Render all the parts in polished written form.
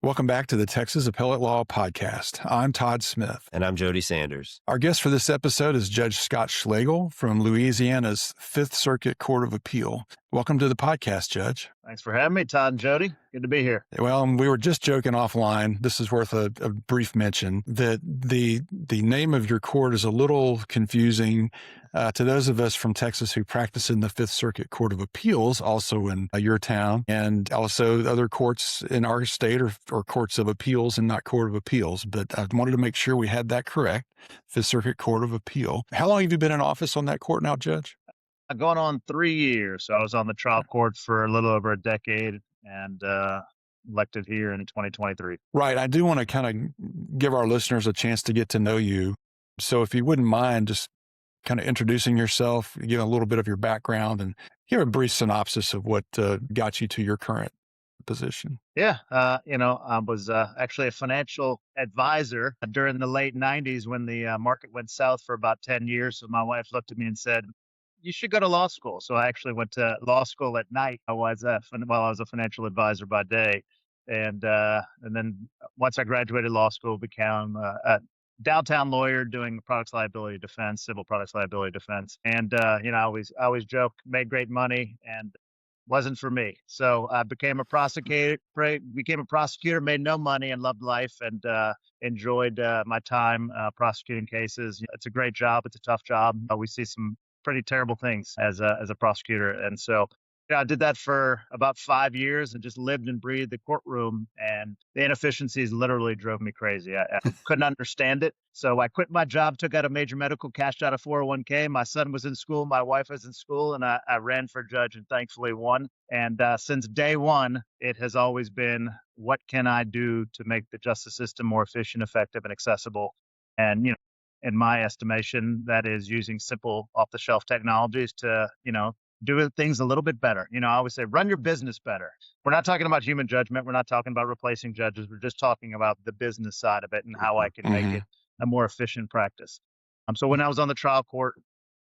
Welcome back to the Texas Appellate Law Podcast. I'm Todd Smith. And I'm Jody Sanders. Our guest for this episode is Judge Scott Schlegel from Louisiana's Fifth Circuit Court of Appeal. Welcome to the podcast, Judge. Thanks for having me, Todd and Jody. Good to be here. Well, we were just joking offline. This is worth a brief mention that the name of your court is a little confusing to those of us from Texas who practice in the Fifth Circuit Court of Appeals, also in your town, and also other courts in our state or courts of appeals and not Court of Appeals. But I wanted to make sure we had that correct. Fifth Circuit Court of Appeal. How long have you been in office on that court now, Judge? Going on 3 years. So I was on the trial court for a little over a decade and elected here in 2023. Right. I do want to kind of give our listeners a chance to get to know you. So if you wouldn't mind just kind of introducing yourself, give a little bit of your background and give a brief synopsis of what got you to your current position. Yeah. I was actually a financial advisor during the late 90s when the market went south for about 10 years. So my wife looked at me and said, you should go to law school. So I actually went to law school at night. I was a financial advisor by day. And then once I graduated law school, became a downtown lawyer doing products liability defense, civil products liability defense. And, I always joke, made great money and wasn't for me. So I became a prosecutor, made no money and loved life and enjoyed my time prosecuting cases. It's a great job. It's a tough job. We see some pretty terrible things as a prosecutor. And so I did that for about 5 years and just lived and breathed the courtroom, and the inefficiencies literally drove me crazy. I couldn't understand it. So I quit my job, took out a major medical, cashed out a 401k. My son was in school, my wife was in school, and I ran for judge and thankfully won. And since day one, it has always been, what can I do to make the justice system more efficient, effective, and accessible? And, in my estimation, that is using simple off-the-shelf technologies to, do things a little bit better. I always say, run your business better. We're not talking about human judgment. We're not talking about replacing judges. We're just talking about the business side of it and how I can make it a more efficient practice. So when I was on the trial court,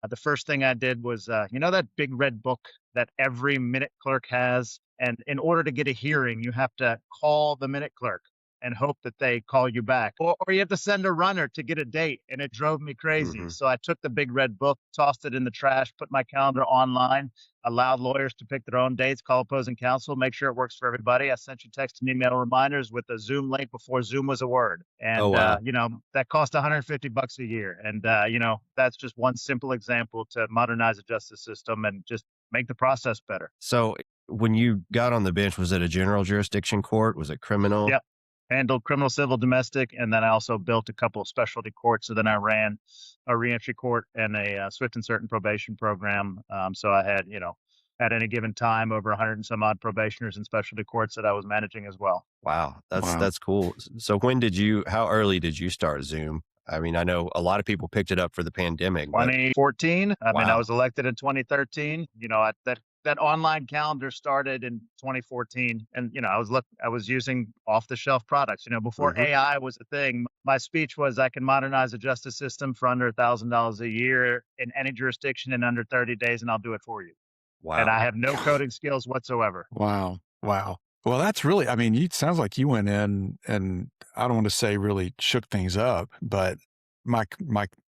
the first thing I did was, that big red book that every minute clerk has. And in order to get a hearing, you have to call the minute clerk and hope that they call you back. Or you have to send a runner to get a date. And it drove me crazy. So I took the big red book, tossed it in the trash, put my calendar online, allowed lawyers to pick their own dates, call opposing counsel, make sure it works for everybody. I sent you text and email reminders with a Zoom link before Zoom was a word. And, that cost $150 a year. And, that's just one simple example to modernize the justice system and just make the process better. So when you got on the bench, was it a general jurisdiction court? Was it criminal? Yep. Handled criminal, civil, domestic, and then I also built a couple of specialty courts. So then I ran a reentry court and a swift and certain probation program. So I had, at any given time, over 100 and some odd probationers in specialty courts that I was managing as well. Wow. That's cool. So how early did you start Zoom? I mean, I know a lot of people picked it up for the pandemic. 2014. I Wow. mean, I was elected in 2013. That online calendar started in 2014, and I was using off-the-shelf products. Before AI was a thing, my speech was, I can modernize the justice system for under $1,000 a year in any jurisdiction in under 30 days, and I'll do it for you. Wow. And I have no coding skills whatsoever. Wow. Well, that's really, it sounds like you went in and I don't want to say really shook things up, but my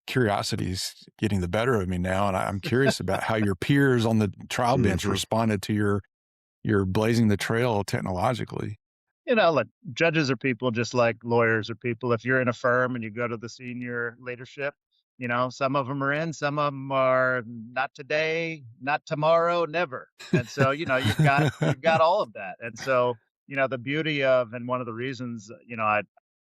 curiosity is getting the better of me now. And I'm curious about how your peers on the trial bench responded to your blazing the trail technologically. Look, judges are people just like lawyers are people. If you're in a firm and you go to the senior leadership, some of them are in, some of them are not today, not tomorrow, never. And so, you've got all of that. And so, the beauty of, and one of the reasons, I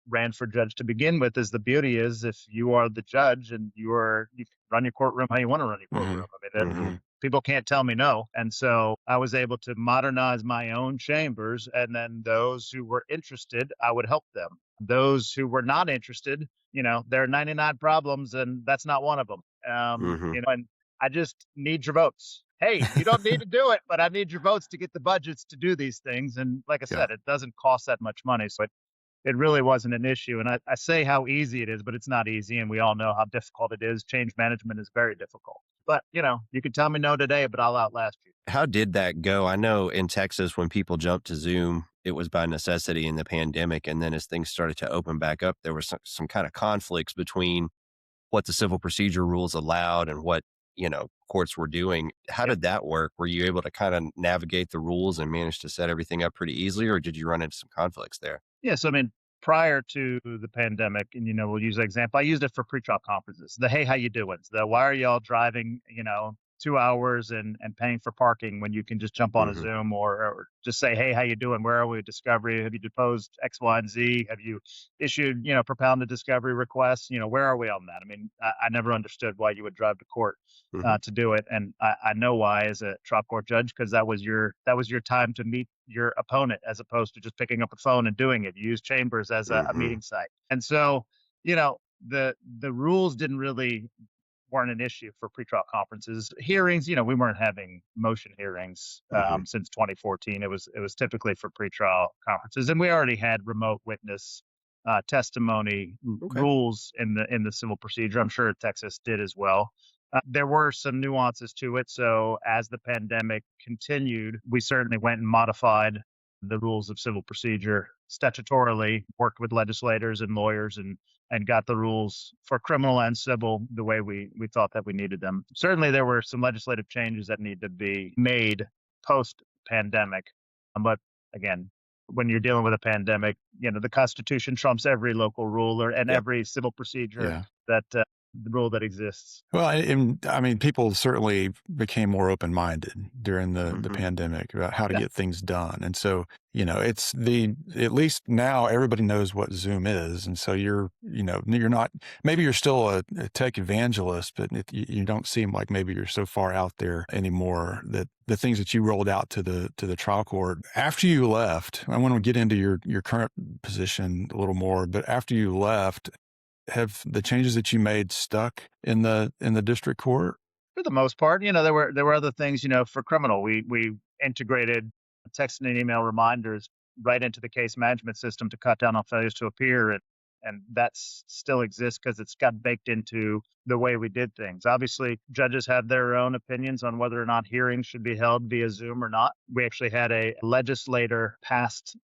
ran for judge to begin with, is the beauty is if you are the judge and you run your courtroom how you want to run your courtroom. People can't tell me no. And so I was able to modernize my own chambers, and then those who were interested, I would help them. Those who were not interested, there are 99 problems and that's not one of them. And I just need your votes. Hey, you don't need to do it, but I need your votes to get the budgets to do these things. And like I said, it doesn't cost that much money. So it really wasn't an issue. And I say how easy it is, but it's not easy. And we all know how difficult it is. Change management is very difficult. But, you can tell me no today, but I'll outlast you. How did that go? I know in Texas, when people jump to Zoom, it was by necessity in the pandemic. And then as things started to open back up, there were some kind of conflicts between what the civil procedure rules allowed and what, courts were doing. How Yep. did that work? Were you able to kind of navigate the rules and manage to set everything up pretty easily, or did you run into some conflicts there? Yeah, so I mean, prior to the pandemic, and we'll use that example. I used it for pretrial conferences. The hey, how you doing? The why are y'all driving, 2 hours and paying for parking when you can just jump on a Hmm. Zoom or just say, hey, how you doing? Where are we? Discovery? Have you deposed X, Y, and Z? Have you issued, propounded discovery requests? Where are we on that? I mean, I never understood why you would drive to court Hmm. to do it, and I know why as a trial court judge, because that was your time to meet your opponent as opposed to just picking up a phone and doing it. You use chambers as a Hmm. meeting site, and so the rules didn't really weren't an issue for pretrial conferences. Hearings, we weren't having motion hearings Hmm. since 2014. It was typically for pretrial conferences, and we already had remote witness testimony Okay. rules in the civil procedure. I'm sure Texas did as well. There were some nuances to it. So as the pandemic continued, we certainly went and modified the rules of civil procedure statutorily, worked with legislators and lawyers and got the rules for criminal and civil the way we thought that we needed them. Certainly, there were some legislative changes that need to be made post pandemic. But again, when you're dealing with a pandemic, the Constitution trumps every local rule and Yep. every civil procedure Yeah. that the rule that exists. Well, and I mean, people certainly became more open-minded during the Hmm. pandemic about how to Yeah. get things done. And so, at least now everybody knows what Zoom is. And so you're not, maybe you're still a tech evangelist, but you don't seem like maybe you're so far out there anymore that the things that you rolled out to the trial court after you left, I want to get into your current position a little more, but after you left, have the changes that you made stuck in the district court? For the most part, there were other things, for criminal. We integrated text and email reminders right into the case management system to cut down on failures to appear, and that still exists because it's got baked into the way we did things. Obviously, judges have their own opinions on whether or not hearings should be held via Zoom or not. We actually had a legislator passed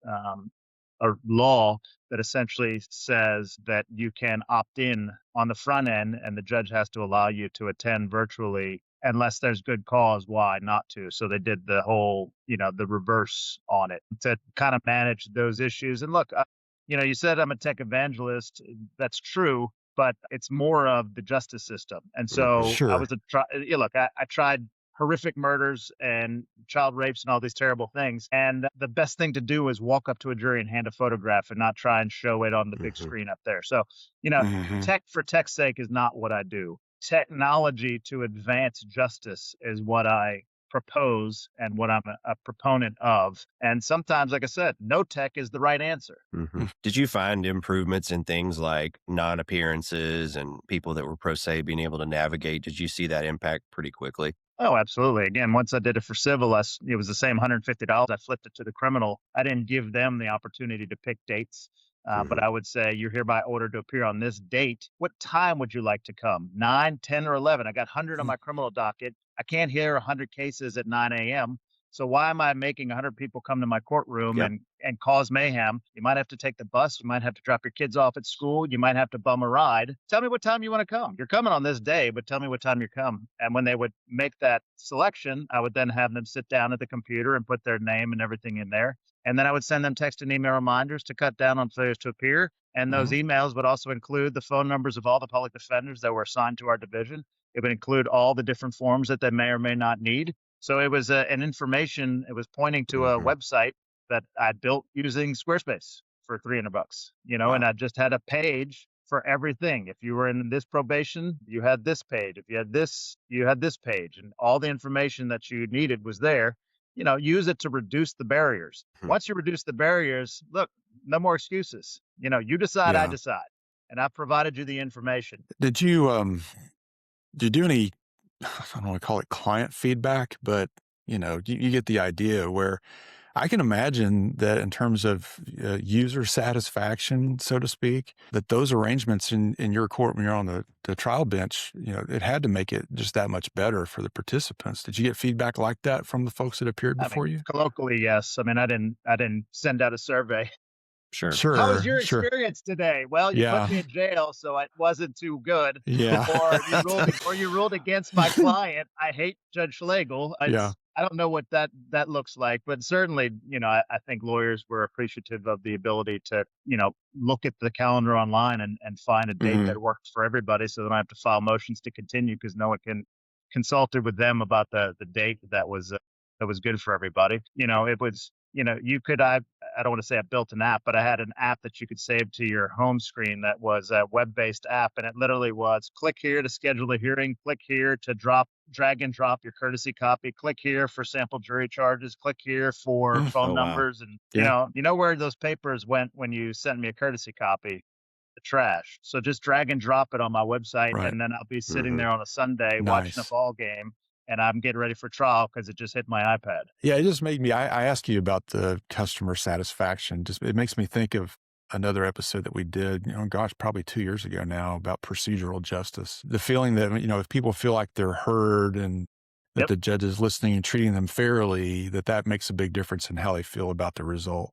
a law that essentially says that you can opt in on the front end and the judge has to allow you to attend virtually unless there's good cause why not to. So they did the whole, the reverse on it to kind of manage those issues. And look, you said I'm a tech evangelist. That's true, but it's more of the justice system. And Hmm. so I Sure. was look, I tried horrific murders and child rapes and all these terrible things. And the best thing to do is walk up to a jury and hand a photograph and not try and show it on the big Hmm. screen up there. So, you know, Hmm. tech for tech's sake is not what I do. Technology to advance justice is what I propose and what I'm a proponent of. And sometimes, like I said, no tech is the right answer. Hmm. Did you find improvements in things like non-appearances and people that were pro se being able to navigate? Did you see that impact pretty quickly? Oh, absolutely. Again, once I did it for civil, it was the same $150. I flipped it to the criminal. I didn't give them the opportunity to pick dates, but Hmm. I would say, you're hereby ordered to appear on this date. What time would you like to come? 9, 10, or 11? I got 100 on my criminal docket. I can't hear 100 cases at 9 a.m. So why am I making 100 people come to my courtroom Yep. and cause mayhem? You might have to take the bus. You might have to drop your kids off at school. You might have to bum a ride. Tell me what time you want to come. You're coming on this day, but tell me what time you come. And when they would make that selection, I would then have them sit down at the computer and put their name and everything in there. And then I would send them text and email reminders to cut down on failures to appear. And those Hmm. emails would also include the phone numbers of all the public defenders that were assigned to our division. It would include all the different forms that they may or may not need. So it was an information. It was pointing to a Hmm. website that I built using Squarespace for $300, and Wow. I just had a page for everything. If you were in this probation, you had this page. If you had this, you had this page, and all the information that you needed was there. Use it to reduce the barriers. Hmm. Once you reduce the barriers, look, no more excuses. You decide, I Yeah. decide, and I've provided you the information. Did you do any, I don't want to call it client feedback, but you get the idea where I can imagine that in terms of user satisfaction, so to speak, that those arrangements in your court when you're on the trial bench, it had to make it just that much better for the participants. Did you get feedback like that from the folks that appeared I mean, before you? colloquially, yes. I mean, I didn't send out a survey. Sure. How was Sure, your sure. experience today? Well, you put Yeah, me in jail, so it wasn't too good. yeah, Or you ruled against my client. I hate Judge Schlegel. yeah. I don't know what that looks like, but certainly, I think lawyers were appreciative of the ability to, look at the calendar online and find a date Hmm. that works for everybody, so they don't have to file motions to continue because no one can consulted with them about the date that was good for everybody. It was, you could I don't want to say I built an app, but I had an app that you could save to your home screen that was a web-based app. And it literally was click here to schedule a hearing, click here to drag and drop your courtesy copy, click here for sample jury charges, click here for Mm. phone Oh, wow. numbers. And, Yeah. you know where those papers went when you sent me a courtesy copy? The trash. So just drag and drop it on my website. Right. And then I'll be sitting Mhm. there on a Sunday watching a Nice. ball game and I'm getting ready for trial because it just hit my iPad. Yeah, it just made me. I asked you about the customer satisfaction. Just it makes me think of another episode that we did. Gosh, probably 2 years ago now about procedural justice. The feeling that if people feel like they're heard and that Yep. the judge is listening and treating them fairly, that makes a big difference in how they feel about the result.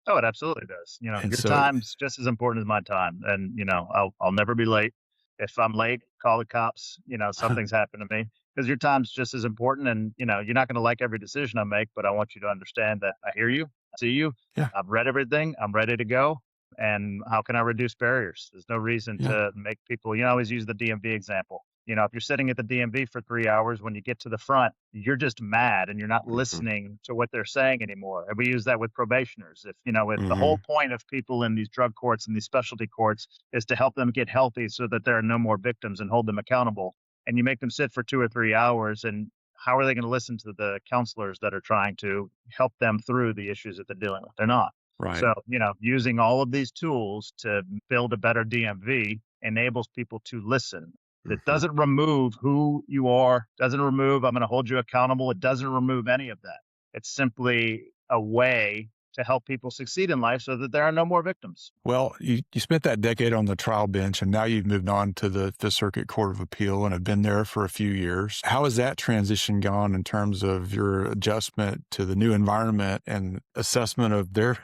Oh, it absolutely does. And Your so, time's just as important as my time. And, I'll never be late. If I'm late, call the cops. Something's happened to me because your time's just as important. And, you're not going to like every decision I make, but I want you to understand that I hear you, I see you. yeah, I've read everything. I'm ready to go. And how can I reduce barriers? There's no reason yeah, to make people, I always use the DMV example. If you're sitting at the DMV for 3 hours, when you get to the front, you're just mad and you're not Mhm. listening to what they're saying anymore. And we use that with probationers. If the whole hmm, point of people in these drug courts and these specialty courts is to help them get healthy so that there are no more victims and hold them accountable, and you make them sit for 2 or 3 hours, and how are they going to listen to the counselors that are trying to help them through the issues that they're dealing with? They're not. right. So, using all of these tools to build a better DMV enables people to listen. It Mhm. doesn't remove who you are, doesn't remove, I'm going to hold you accountable. It doesn't remove any of that. It's simply a way to help people succeed in life so that there are no more victims. Well, you spent that decade on the trial bench, and now you've moved on to the Fifth Circuit Court of Appeal and have been there for a few years. How has that transition gone in terms of your adjustment to the new environment and assessment of their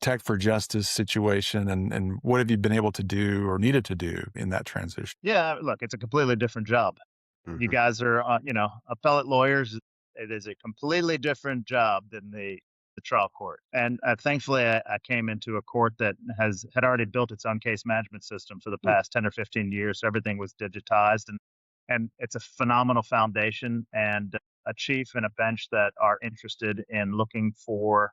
tech for justice situation, and what have you been able to do or needed to do in that transition? Yeah, look, it's a completely different job. You Mhm. guys are, appellate lawyers. It is a completely different job than the trial court. And thankfully, I came into a court that had already built its own case management system for the Mm. past 10 or 15 years. So everything was digitized, and it's a phenomenal foundation and a chief and a bench that are interested in looking for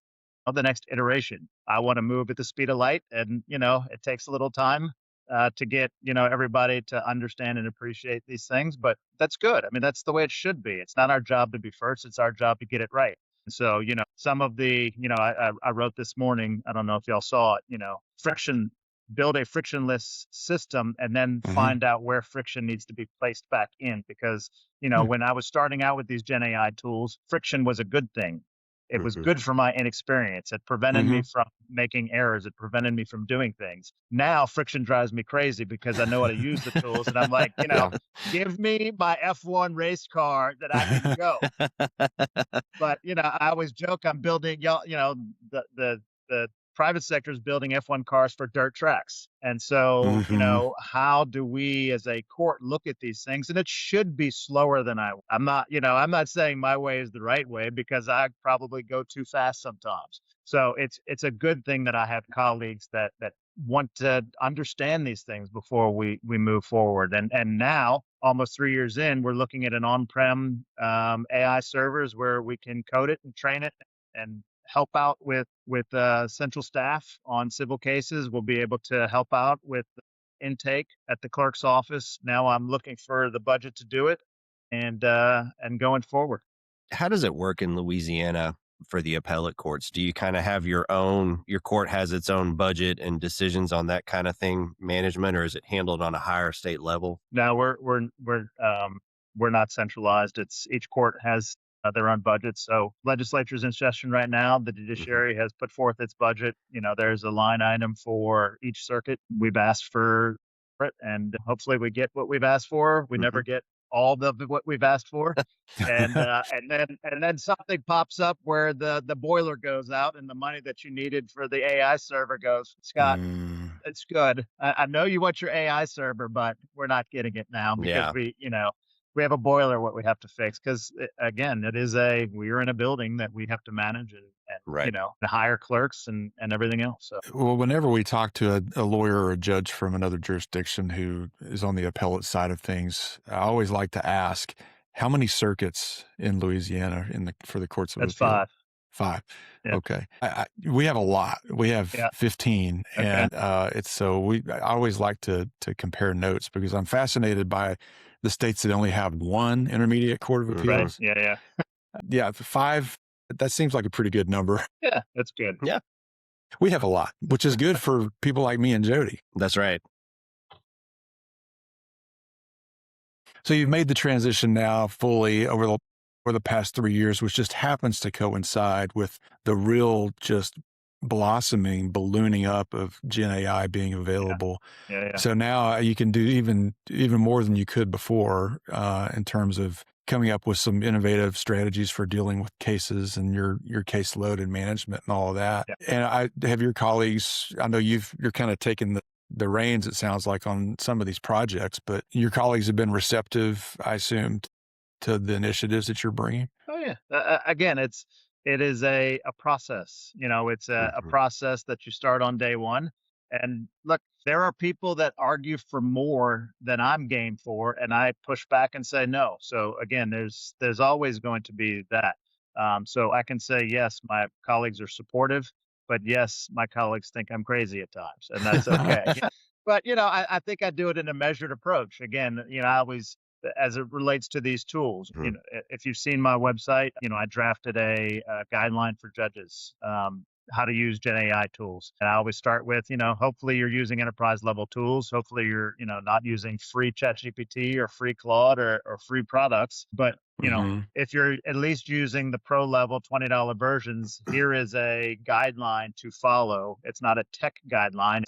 the next iteration. I want to move at the speed of light, and it takes a little time to get everybody to understand and appreciate these things, but that's good. I mean, that's the way it should be. It's not our job to be first; it's our job to get it right. So, some of the, I wrote this morning. I don't know if y'all saw it. Friction, build a frictionless system, and then Hmm. find out where friction needs to be placed back in. Because Yeah. when I was starting out with these Gen AI tools, friction was a good thing. It was Mhm. good for my inexperience. It prevented Hmm. me from making errors. It prevented me from doing things. Now friction drives me crazy because I know how to use the tools, and I'm like, Yeah. give me my F1 race car that I can go. But I always joke I'm building y'all. The private sector is building F1 cars for dirt tracks, and so Hmm. how do we as a court look at these things? And it should be slower than I'm not saying my way is the right way because I probably go too fast sometimes. So it's a good thing that I have colleagues that want to understand these things before we move forward. And now, almost 3 years in, we're looking at an on-prem AI servers where we can code it and train it and help out with central staff on civil cases. We'll be able to help out with intake at the clerk's office. Now I'm looking for the budget to do it, and going forward. How does it work in Louisiana for the appellate courts? Do you kind of have your court has its own budget and decisions on that kind of thing, management, or is it handled on a higher state level? Now we're not centralized. It's each court has their own budgets. So legislature's in session right now. The judiciary has put forth its budget. There's a line item for each circuit. We've asked for it, and hopefully we get what we've asked for. We never get all of what we've asked for. And then something pops up where the boiler goes out and the money that you needed for the AI server goes. Scott, it's good. I know you want your AI server, but we're not getting it now because we have a boiler what we have to fix because again, we're in a building that we have to manage and hire clerks and everything else. So. Well, whenever we talk to a lawyer or a judge from another jurisdiction who is on the appellate side of things, I always like to ask, how many circuits in Louisiana for the courts of That's appeal? 5. 5. Yep. Okay. We have a lot. We have 15. Okay. And I always like to compare notes because I'm fascinated by the states that only have one intermediate court of appeals. Right. Yeah. Yeah. 5, that seems like a pretty good number. Yeah, that's good. Yeah. We have a lot, which is good for people like me and Jody. That's right. So you've made the transition now fully over the past 3 years, which just happens to coincide with the real just ballooning up of Gen AI being available. Yeah. So now you can do even more than you could before in terms of coming up with some innovative strategies for dealing with cases and your caseload and management and all of that. Yeah. And I have your colleagues, I know you're kind of taking the reins, it sounds like, on some of these projects, but your colleagues have been receptive, I assume, to the initiatives that you're bringing. Oh yeah. Again, it is a process. It's a process that you start on day one. And look, there are people that argue for more than I'm game for, and I push back and say no. So again, there's always going to be that. So I can say, yes, my colleagues are supportive, but yes, my colleagues think I'm crazy at times, and that's okay. But, I think I do it in a measured approach. Again, I always, as it relates to these tools, if you've seen my website, I drafted a guideline for judges, how to use Gen AI tools. And I always start with, hopefully you're using enterprise level tools. Hopefully you're, not using free ChatGPT or free Claude or free products. But, if you're at least using the pro level $20 versions, here is a guideline to follow. It's not a tech guideline.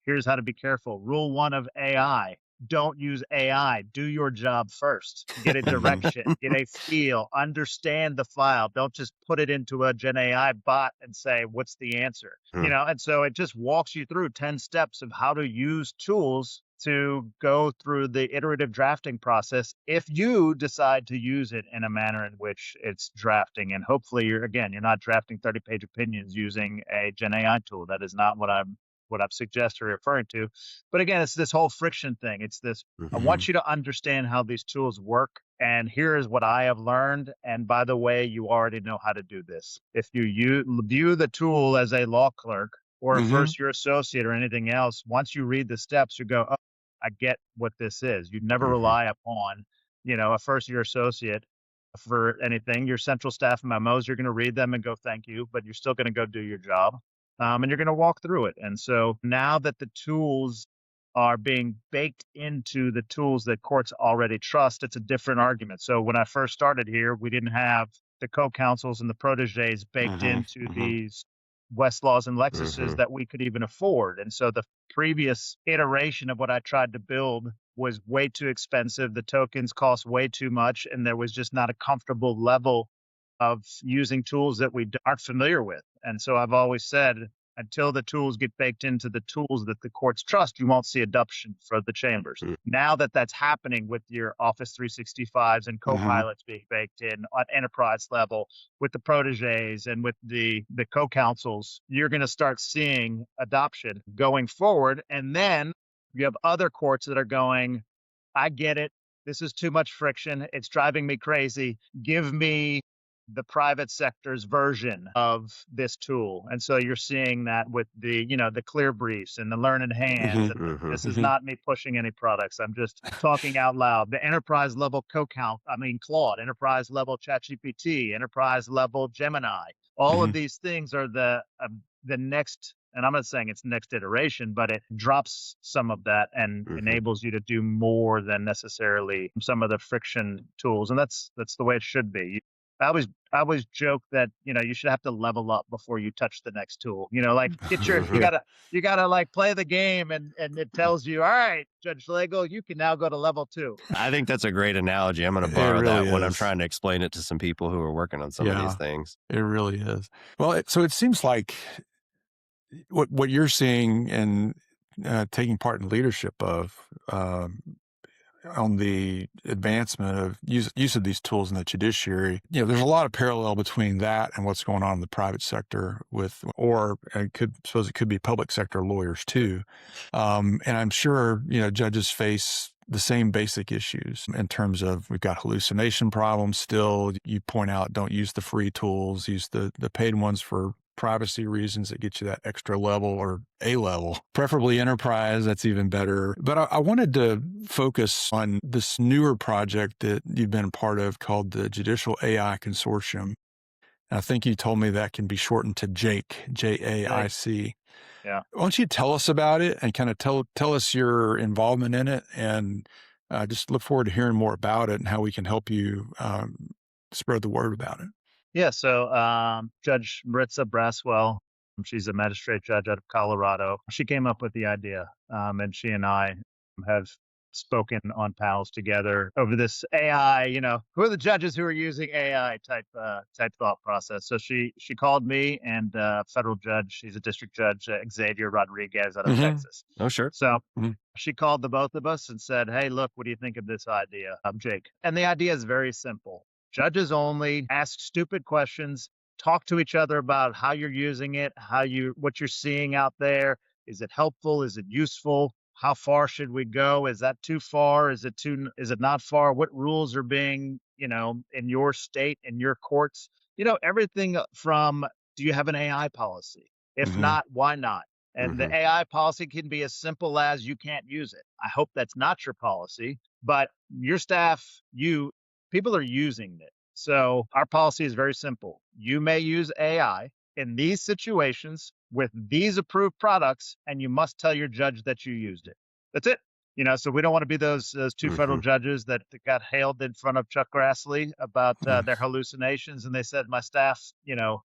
Here's how to be careful. Rule 1 of AI. Don't use AI. Do your job first. Get a direction, get a feel, understand the file. Don't just put it into a Gen AI bot and say, what's the answer? And so it just walks you through 10 steps of how to use tools to go through the iterative drafting process if you decide to use it in a manner in which it's drafting. And hopefully you're not drafting 30-page opinions using a Gen AI tool. That is not what I'm suggesting or referring to. But again, it's this whole friction thing. It's this, I want you to understand how these tools work. And here is what I have learned. And by the way, you already know how to do this. If you view the tool as a law clerk or a first-year associate or anything else, once you read the steps, you go, oh, I get what this is. You'd never rely upon, a first-year associate for anything. Your central staff memos, you're going to read them and go, thank you, but you're still going to go do your job. And you're going to walk through it. And so now that the tools are being baked into the tools that courts already trust, it's a different argument. So when I first started here, we didn't have the co-counsels and the proteges baked into these Westlaws and Lexuses that we could even afford. And so the previous iteration of what I tried to build was way too expensive. The tokens cost way too much, and there was just not a comfortable level of using tools that we aren't familiar with. And so I've always said, until the tools get baked into the tools that the courts trust, you won't see adoption for the chambers. Now that that's happening with your Office 365s and co-pilots being baked in on enterprise level, with the proteges and with the co-counsels, you're going to start seeing adoption going forward. And then you have other courts that are going, I get it. This is too much friction. It's driving me crazy. Give me the private sector's version of this tool. And so you're seeing that with the clear briefs and the learned hands. This is not me pushing any products. I'm just talking out loud. The enterprise level Claude, enterprise level ChatGPT, enterprise level Gemini. All of these things are the next, and I'm not saying it's next iteration, but it drops some of that and enables you to do more than necessarily some of the friction tools. And that's the way it should be. I always joke that, you should have to level up before you touch the next tool. Like Yeah. you gotta like play the game and it tells you, all right, Judge Schlegel, you can now go to level 2. I think that's a great analogy. I'm going to It borrow really that when I'm is. trying to explain it to some people who are working on some of these Yeah, things. it really is. Well, so it seems like what you're seeing and taking part in leadership of on the advancement of use of these tools in the judiciary, there's a lot of parallel between that and what's going on in the private sector or I suppose it could be public sector lawyers too. And I'm sure, judges face the same basic issues in terms of we've got hallucination problems still. You point out, don't use the free tools, use the paid ones for privacy reasons that get you that extra level or a level, preferably enterprise. That's even better. But I wanted to focus on this newer project that you've been a part of called the Judicial AI Consortium. And I think you told me that can be shortened to JAIC, JAIC. Yeah. Why don't you tell us about it and kind of tell us your involvement in it, and just look forward to hearing more about it and how we can help you spread the word about it. Yeah. So Judge Maritza Braswell, she's a magistrate judge out of Colorado. She came up with the idea, and she and I have spoken on panels together over this AI. Who are the judges who are using AI type thought process? So she called me and federal judge. She's a district judge, Xavier Rodriguez out of Texas. Oh, sure. So Mhm. she called the both of us and said, "Hey, look, what do you think of this idea, Jake?" And the idea is very simple. Judges only, ask stupid questions, talk to each other about how you're using it, what you're seeing out there. Is it helpful? Is it useful? How far should we go? Is that too far? Is it not far? What rules are being, in your state, in your courts? Everything from, do you have an AI policy? If Mhm. not, why not? And the Mhm. AI policy can be as simple as you can't use it. I hope that's not your policy, but your staff, people are using it. So our policy is very simple. You may use AI in these situations with these approved products, and you must tell your judge that you used it. That's it. So we don't want to be those two federal judges that got hailed in front of Chuck Grassley about their hallucinations, and they said my staff,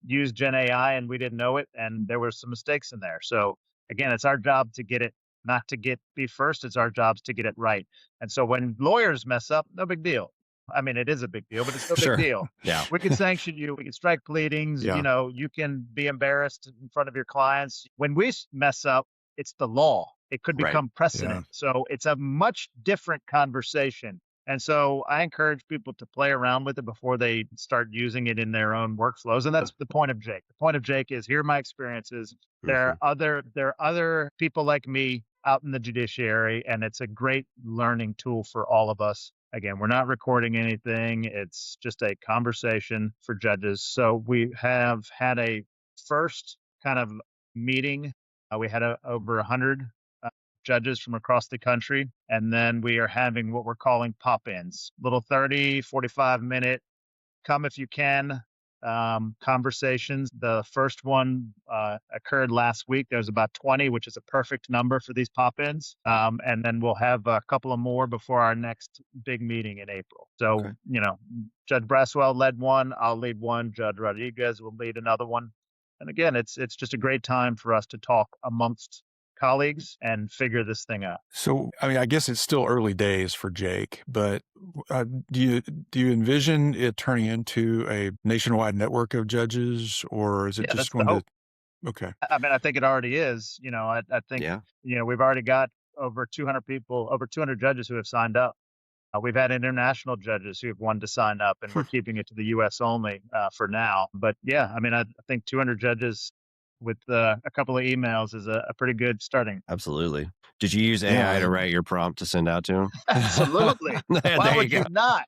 used Gen AI and we didn't know it, and there were some mistakes in there. So again, it's our job to get it, not to be first. It's our jobs to get it right. And so when lawyers mess up, no big deal. I mean, it is a big deal, but it's no Sure. big deal. Yeah. We can sanction you. We can strike pleadings. Yeah. You can be embarrassed in front of your clients. When we mess up, it's the law. It could Right. become precedent. So it's a much different conversation. And so I encourage people to play around with it before they start using it in their own workflows. And that's the point of JAIC. The point of JAIC is, here are my experiences. There are other people like me out in the judiciary, and it's a great learning tool for all of us. Again, we're not recording anything. It's just a conversation for judges. So we have had a first kind of meeting. We had over 100 judges from across the country. And then we are having what we're calling pop-ins, little 30, 45-minute, come if you can conversations. The first one occurred last week. There was about 20, which is a perfect number for these pop-ins. And then we'll have a couple of more before our next big meeting in April. So, Judge Braswell led one. I'll lead one. Judge Rodriguez will lead another one. And again, it's just a great time for us to talk amongst colleagues and figure this thing out. So, I mean, I guess it's still early days for JAIC, but do you envision it turning into a nationwide network of judges, or is it Yeah, just that's the going to? hope. Okay. I mean, I think it already is. I think, Yeah. We've already got over 200 people, over 200 judges who have signed up. We've had international judges who have wanted to sign up, and we're keeping it to the U.S. only for now. But yeah, I mean, I think 200 judges with a couple of emails is a pretty good starting. Absolutely. Did you use AI Yeah. to write your prompt to send out to him? Absolutely. Why There would you you go. not?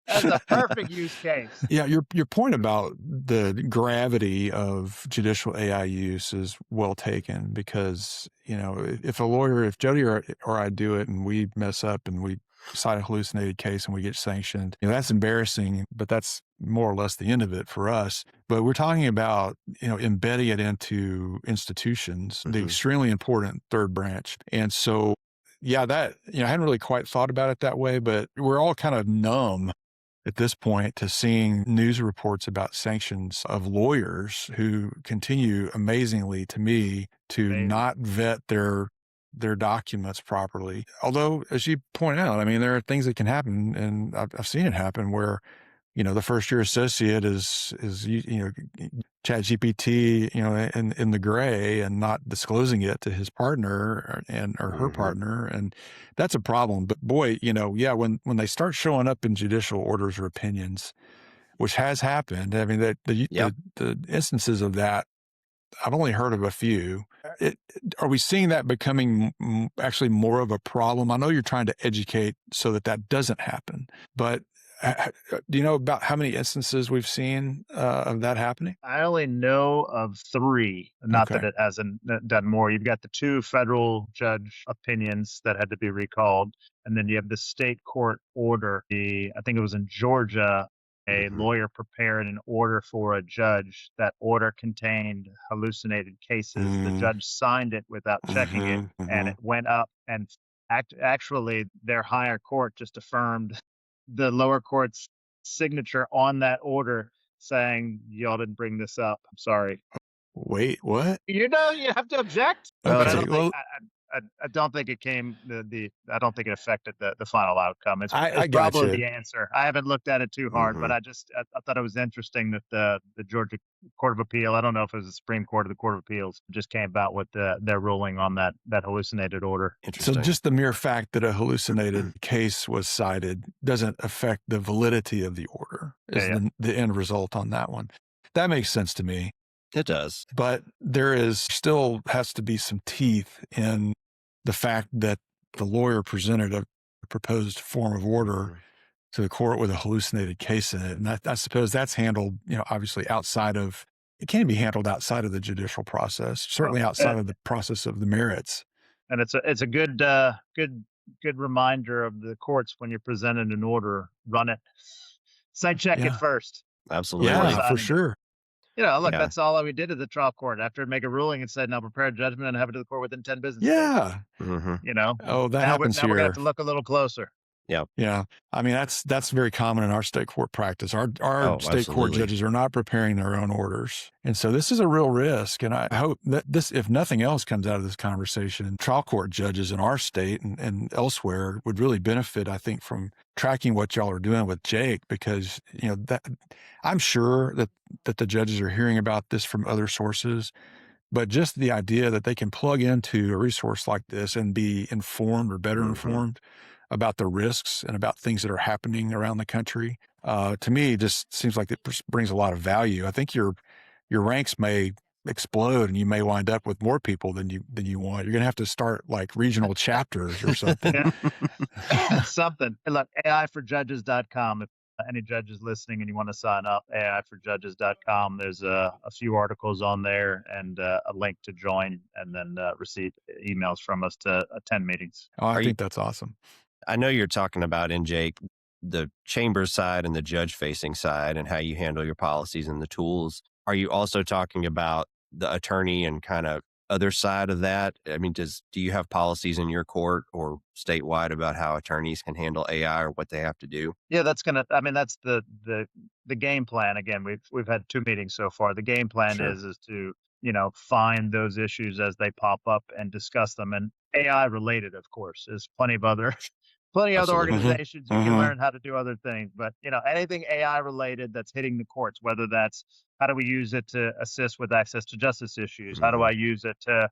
That's a perfect use case. Yeah, your point about the gravity of judicial AI use is well taken, because if Jody or I do it and we mess up and we cite a hallucinated case and we get sanctioned, that's embarrassing, but that's more or less the end of it for us. But we're talking about embedding it into institutions, the extremely important third branch, and so. Yeah, that I hadn't really quite thought about it that way, but we're all kind of numb at this point to seeing news reports about sanctions of lawyers who continue amazingly to me to Amazing. not vet their documents properly. Although, as you point out, I mean, there are things that can happen, and I've seen it happen where, the first year associate is Chat GPT, in the gray and not disclosing it to his partner or her partner. And that's a problem. But boy, when they start showing up in judicial orders or opinions, which has happened, I mean, the instances of that, I've only heard of a few. Are we seeing that becoming actually more of a problem? I know you're trying to educate so that doesn't happen, but do you know about how many instances we've seen of that happening? I only know of 3, not that Okay. it hasn't done more. You've got the 2 federal judge opinions that had to be recalled, and then you have the state court order. I think it was in Georgia, a lawyer prepared an order for a judge. That order contained hallucinated cases. The judge signed it without checking it, and it went up, and actually their higher court just affirmed the lower court's signature on that order saying, y'all didn't bring this up. I'm sorry. Wait, what? You have to object. Well, But I Okay, don't think I don't think it came I don't think it affected the final outcome. It's I got probably you. the answer. I haven't looked at it too hard, but I thought it was interesting that the Georgia Court of Appeal, I don't know if it was the Supreme Court or the Court of Appeals, just came out with their ruling on that hallucinated order. So Interesting. just the mere fact that a hallucinated case was cited doesn't affect the validity of the order, is the end result on that one. That makes sense to me. It does. But still has to be some teeth in the fact that the lawyer presented a proposed form of order to the court with a hallucinated case in it. And I suppose that's handled, obviously it can be handled outside of the judicial process, certainly outside of the process of the merits. And it's a good reminder of the courts when you're presented an order, run it, site check it first. Absolutely. Yeah, for sure. Look, that's all we did at the trial court. After it make a ruling, it said, now prepare a judgment and have it to the court within 10 business days. Yeah. Oh, that happens now here. we're going to have to look a little closer. Yeah. I mean, that's very common in our state court practice. Our state court absolutely. judges are not preparing their own orders. And so this is a real risk. And I hope that this, if nothing else comes out of this conversation, trial court judges in our state and elsewhere would really benefit, I think, from tracking what y'all are doing with JAIC, because, that I'm sure that the judges are hearing about this from other sources. But just the idea that they can plug into a resource like this and be informed or better informed about the risks and about things that are happening around the country, to me, just seems like it brings a lot of value. I think your ranks may explode and you may wind up with more people than you want. You're going to have to start like regional chapters or something. Something. Hey, look, AIforjudges.com. If any judges listening and you want to sign up, AIforjudges.com. There's a few articles on there and a link to join, and then receive emails from us to attend meetings. Oh, I think that's awesome. I know you're talking about in JAIC, the chamber side and the judge facing side and how you handle your policies and the tools. Are you also talking about the attorney and kind of other side of that? I mean, do you have policies in your court or statewide about how attorneys can handle AI or what they have to do? Yeah, that's the game plan. Again, we've had 2 meetings so far. The game plan is to, find those issues as they pop up and discuss them. And AI related, of course, is plenty of other organizations you can learn how to do other things. But, anything AI related that's hitting the courts, whether that's how do we use it to assist with access to justice issues? How do I use it to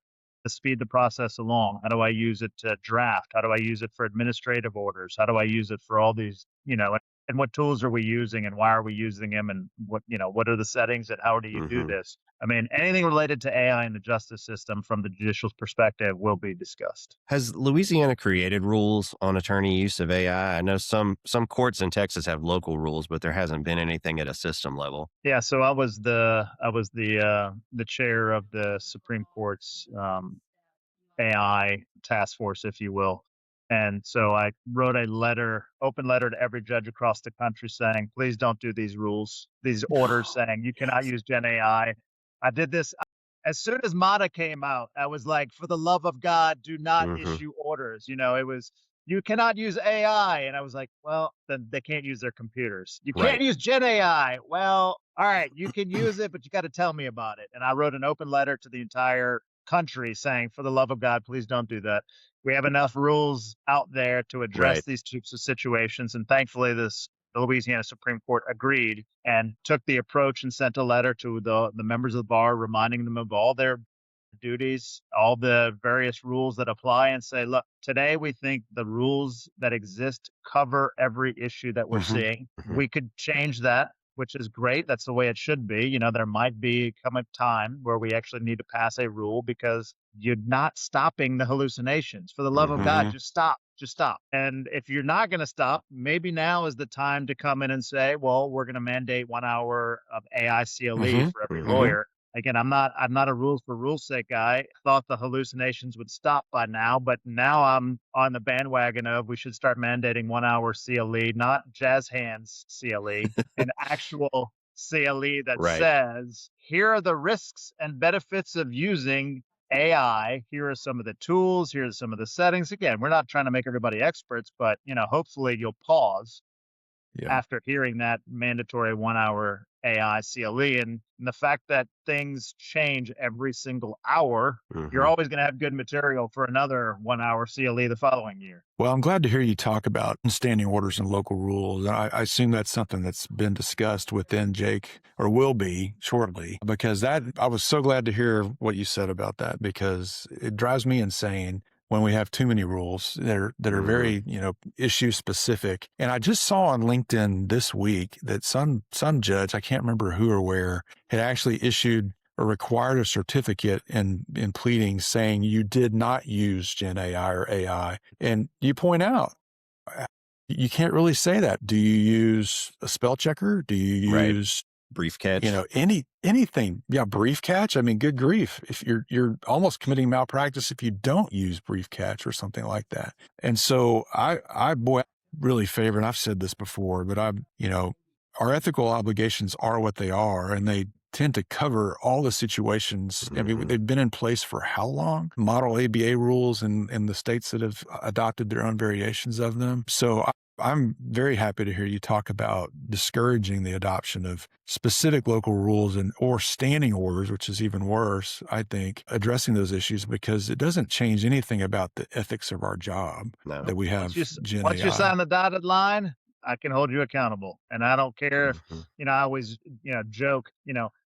speed the process along? How do I use it to draft? How do I use it for administrative orders? How do I use it for all these, and what tools are we using and why are we using them? And what are the settings and how do you do this? I mean, anything related to AI in the justice system from the judicial perspective will be discussed. Has Louisiana created rules on attorney use of AI? I know some courts in Texas have local rules, but there hasn't been anything at a system level. Yeah, so I was the chair of the Supreme Court's AI task force, if you will. And so I wrote open letter to every judge across the country saying, please don't do these orders saying you cannot use Gen AI. I did this as soon as MATA came out. I was like, for the love of God, do not issue orders. It was, you cannot use AI. And I was like, well, then they can't use their computers. You can't Right. use Gen AI. Well, all right, you can use it, but you got to tell me about it. And I wrote an open letter to the entire country saying, for the love of God, please don't do that. We have enough rules out there to address Right. these types of situations. And thankfully, the Louisiana Supreme Court agreed and took the approach and sent a letter to the members of the bar, reminding them of all their duties, all the various rules that apply, and say, look, today we think the rules that exist cover every issue that we're Mhm. seeing. Mhm. We could change that, which is great. That's the way it should be. You know, there might be come a time where we actually need to pass a rule because you're not stopping the hallucinations. For the love of God, Mhm. just stop. Just stop. And if you're not going to stop, maybe now is the time to come in and say, well, we're going to mandate 1 hour of AI CLE Mhm. for every Mhm. lawyer. Again, I'm not a rules for rules sake guy. I thought the hallucinations would stop by now, but now I'm on the bandwagon of we should start mandating 1 hour CLE, not jazz hands CLE, an actual CLE that Right. says, here are the risks and benefits of using AI. Here are some of the tools. Here are some of the settings. Again, we're not trying to make everybody experts, but hopefully you'll pause Yeah. after hearing that mandatory 1 hour AI CLE. And the fact that things change every single hour, you're Mhm. always going to have good material for another 1 hour CLE the following year. Well, I'm glad to hear you talk about standing orders and local rules. I assume that's something that's been discussed within JAIC or will be shortly, because I was so glad to hear what you said about that, because it drives me insane when we have too many rules that are Mhm. very, issue specific. And I just saw on LinkedIn this week that some judge, I can't remember who or where, had actually issued or required a certificate in pleading saying you did not use Gen AI or AI. And you point out, you can't really say that. Do you use a spell checker? Do you Right. use, Brief catch. anything? Yeah, brief catch. I mean, good grief. If you're almost committing malpractice if you don't use brief catch or something like that. And so boy, really favor, and I've said this before, but our ethical obligations are what they are, and they tend to cover all the situations. I mean, Mhm. they've been in place for how long? Model ABA rules in the states that have adopted their own variations of them. So I'm very happy to hear you talk about discouraging the adoption of specific local rules or standing orders, which is even worse, I think, addressing those issues, because it doesn't change anything about the ethics of our job No. that we Once you have Gen once you AI. sign the dotted line, I can hold you accountable. And I don't care if, Mhm. I always, joke,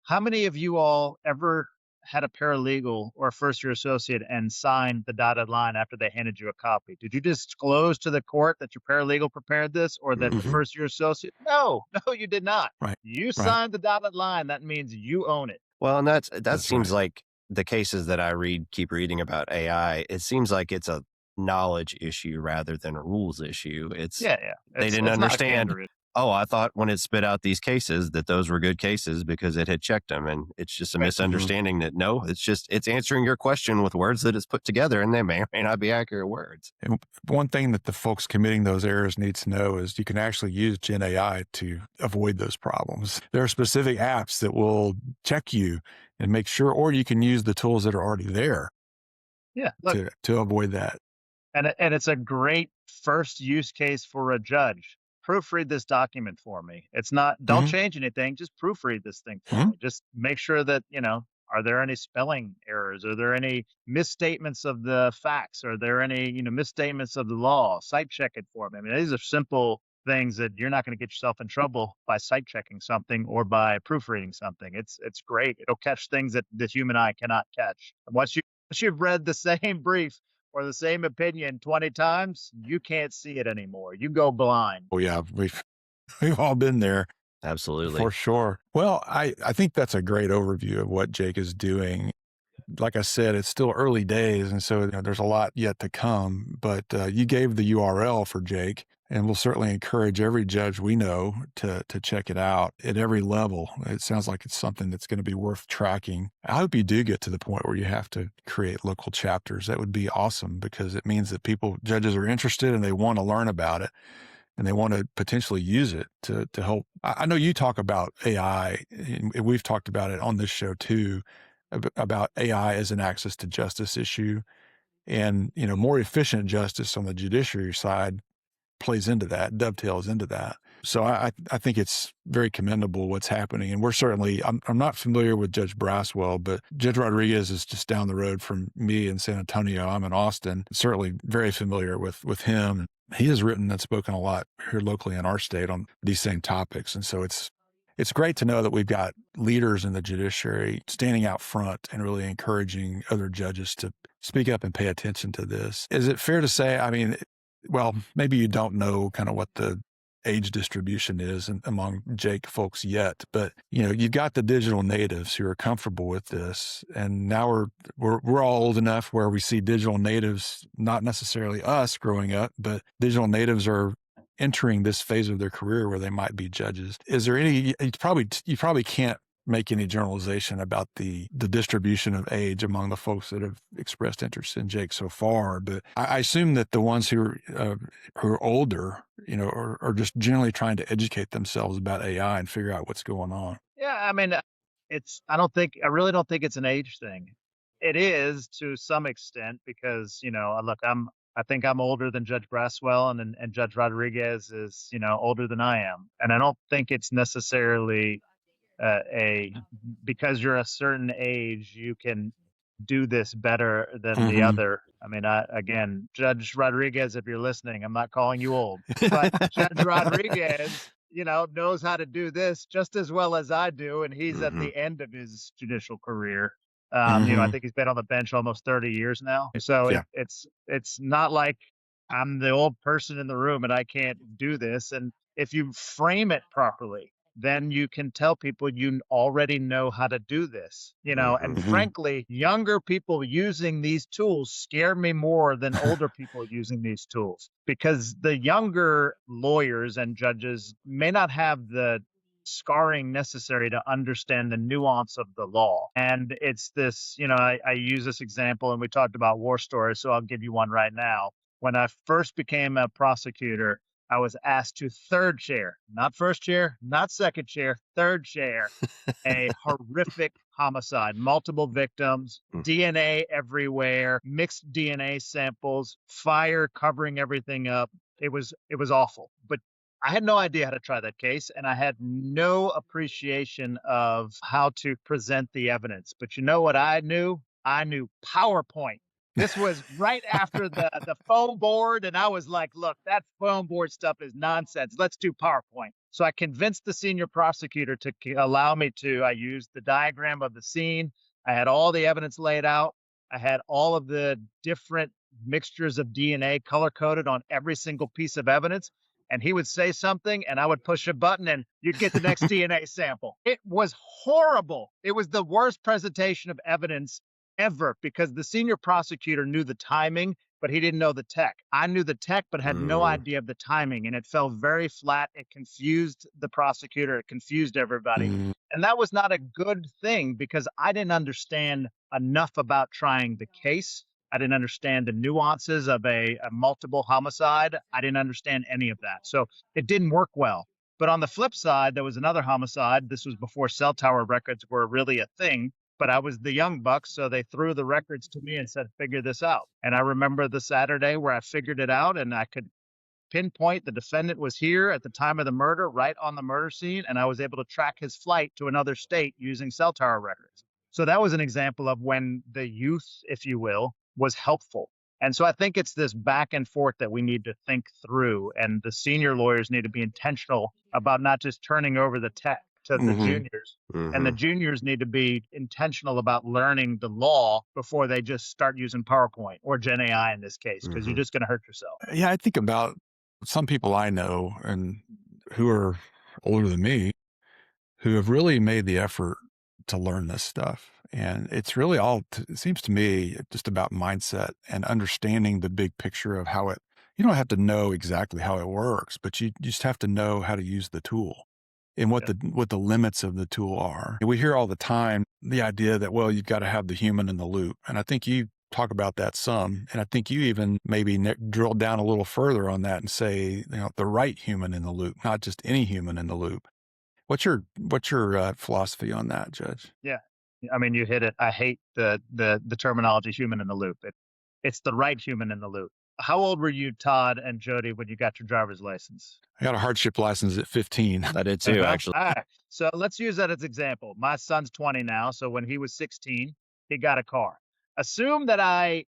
how many of you all ever had a paralegal or a first year associate and signed the dotted line after they handed you a copy? Did you disclose to the court that your paralegal prepared this or that the Mhm. first year associate? No, no, you did not. Right. You Right. signed the dotted line. That means you own it. Well, and that That's seems right. like the cases that I keep reading about AI, it seems like it's a knowledge issue rather than a rules issue. Yeah, yeah. They didn't It's not a understand, candor. oh, I thought when it spit out these cases that those were good cases because it had checked them. And it's just a Right. misunderstanding that no, it's answering your question with words that it's put together and they may or may not be accurate words. And one thing that the folks committing those errors need to know is you can actually use Gen AI to avoid those problems. There are specific apps that will check you and make sure, or you can use the tools that are already there Yeah. Look, to avoid that. and it's a great first use case for a judge. Proofread this document for me. It's not, don't Mhm. change anything, just proofread this thing for Mhm. me. Just make sure that, are there any spelling errors? Are there any misstatements of the facts? Are there any, misstatements of the law? Site check it for me. I mean, these are simple things that you're not going to get yourself in trouble by site checking something or by proofreading something. It's great. It'll catch things that the human eye cannot catch. And once you've read the same brief or the same opinion 20 times, you can't see it anymore. You go blind. Oh yeah, we've all been there Absolutely. for sure. Well, I think that's a great overview of what Jake is doing. Like I said, it's still early days, and so there's a lot yet to come. But you gave the URL for Jake, and we'll certainly encourage every judge we know to check it out at every level. It sounds like it's something that's going to be worth tracking. I hope you do get to the point where you have to create local chapters. That would be awesome, because it means that judges are interested and they want to learn about it, and they want to potentially use it to help. I know you talk about AI, and we've talked about it on this show too, about AI as an access to justice issue. And, more efficient justice on the judiciary side plays into that, dovetails into that. So I think it's very commendable what's happening. And we're certainly, I'm not familiar with Judge Braswell, but Judge Rodriguez is just down the road from me in San Antonio. I'm in Austin, certainly very familiar with him. He has written and spoken a lot here locally in our state on these same topics. And so it's great to know that we've got leaders in the judiciary standing out front and really encouraging other judges to speak up and pay attention to this. Is it fair to say, well, maybe you don't know kind of what the age distribution is among JAIC folks yet, but you've got the digital natives who are comfortable with this, and now we're all old enough where we see digital natives, not necessarily us growing up, but digital natives are entering this phase of their career where they might be judges. Is there any? You probably can't make any generalization about the distribution of age among the folks that have expressed interest in JAIC so far, but I assume that the ones who are older, are just generally trying to educate themselves about AI and figure out what's going on. Yeah, I really don't think it's an age thing. It is to some extent because, look, I think I'm older than Judge Braswell and Judge Rodriguez is, older than I am. And I don't think it's necessarily because you're a certain age, you can do this better than the other. Again, Judge Rodriguez, if you're listening, I'm not calling you old, but Judge Rodriguez, knows how to do this just as well as I do. And he's at the end of his judicial career. I think he's been on the bench almost 30 years now. So Yeah. it's not like I'm the old person in the room and I can't do this. And if you frame it properly, then you can tell people you already know how to do this, and frankly, younger people using these tools scare me more than older people using these tools, because the younger lawyers and judges may not have the scarring necessary to understand the nuance of the law. And it's this, I use this example, and we talked about war stories, so I'll give you one right now. When I first became a prosecutor, I was asked to third chair, not first chair, not second chair, third chair, a horrific homicide, multiple victims, DNA everywhere, mixed DNA samples, fire covering everything up. It was awful. But I had no idea how to try that case, and I had no appreciation of how to present the evidence. But you know what I knew? I knew PowerPoint. This was right after the foam board, and I was like, look, that foam board stuff is nonsense. Let's do PowerPoint. So I convinced the senior prosecutor to allow me to. I used the diagram of the scene. I had all the evidence laid out. I had all of the different mixtures of DNA color-coded on every single piece of evidence. And he would say something, and I would push a button, and you'd get the next DNA sample. It was horrible. It was the worst presentation of evidence ever, because the senior prosecutor knew the timing, but he didn't know the tech. I knew the tech, but had no idea of the timing, and it fell very flat. It confused the prosecutor. It confused everybody. And that was not a good thing, because I didn't understand enough about trying the case. I didn't understand the nuances of a multiple homicide. I didn't understand any of that. So it didn't work well. But on the flip side, there was another homicide. This was before cell tower records were really a thing. But I was the young buck, so they threw the records to me and said, figure this out. And I remember the Saturday where I figured it out, and I could pinpoint the defendant was here at the time of the murder, right on the murder scene, and I was able to track his flight to another state using cell tower records. So that was an example of when the youth, if you will, was helpful. And so I think it's this back and forth that we need to think through, and the senior lawyers need to be intentional about not just turning over the tech to the juniors. And the juniors need to be intentional about learning the law before they just start using PowerPoint or Gen AI in this case, because you're just going to hurt yourself. Yeah, I think about some people I know and who are older than me who have really made the effort to learn this stuff. And it's really it seems to me, just about mindset and understanding the big picture of how you don't have to know exactly how it works, but you just have to know how to use the tool and what the limits of the tool are. We hear all the time the idea that, well, you've got to have the human in the loop. And I think you talk about that some, and I think you even maybe drill down a little further on that and say, the right human in the loop, not just any human in the loop. What's your philosophy on that, Judge? Yeah. I mean, you hit it. I hate the terminology human in the loop. It's the right human in the loop. How old were you, Todd and Jody, when you got your driver's license? I got a hardship license at 15. I did too, Well, actually. all right. So let's use that as example. My son's 20 now. So when he was 16, he got a car. Assume that I